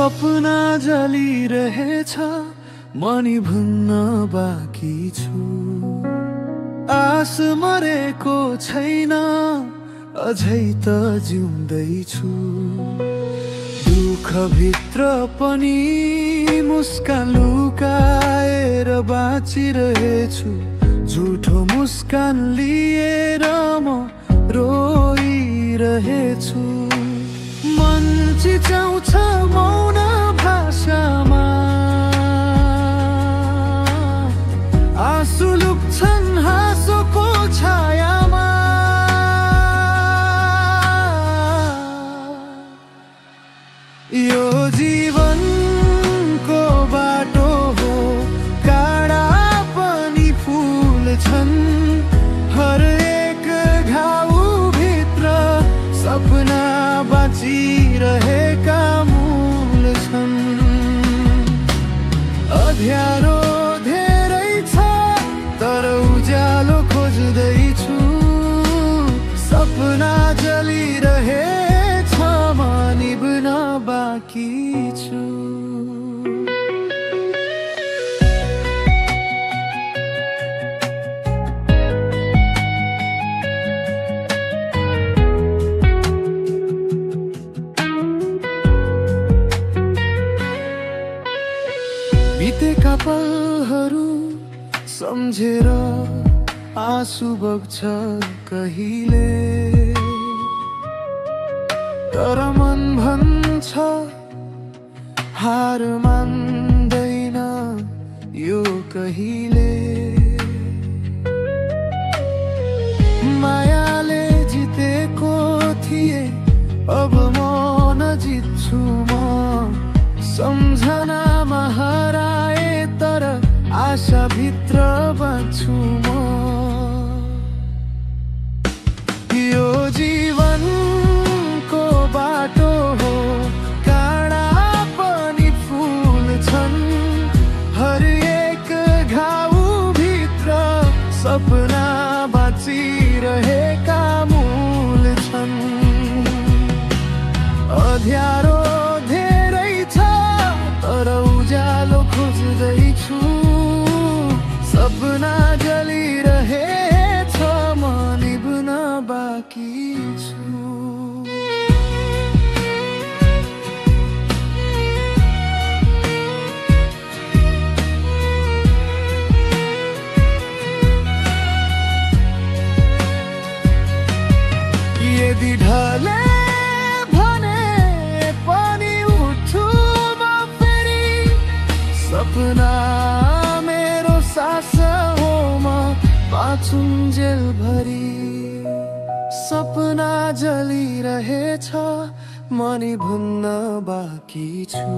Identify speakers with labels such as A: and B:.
A: सपना जलिरहेछ, money भुन्न बाँकी छु। आस मरेको छैन, अझै त जिउँदैछु। दुःखभित्र पनि मुस्कान लुकाएर बाँचिरहेछु। झुठो मुस्कान लिएर म रोइरहेछु। मन चिच्याउँछ मौन भाषामा, आँसु लुक्छन् हाँसोको छायामा। यो जीवनको बाटो हो, काँडा पनि फुल छन्। हर एक घाउ भित्र सपना बाँचिरहेका मूल छन्। अँध्यारो धेरै छ, तर उज्यालो खोज्दैछु। सपना जलिरहेछ, म निभ्न बाँकी छु। बितेका पलहरू सम्झेर आँसु बग्छ कहिले, तर मन भन्छ हार मान्दैन यो कहिले। मायाले जितेको थिए, अब म नजित्छु। म सम्झनामा हराए, तर आशा भित्र बाँच्छु म। यो जीवनको बाटो हो, काँडा पनि फुल छन्। हर एक घाउ भित्र सपना बाँचिरहेका मूल छन्। अँध्यारो धेरै छ, तर उज्यालो खोज्दैछु। सपना जलिरहेछ, म निभ्न बाँकी छु। यदि ढले भने पनि उठ्छु म फेरि। सपना मेरो सास हो, म बाँचुन्जेलभरि। सपना जलिरहेछ, म निभ्न बाँकी छु।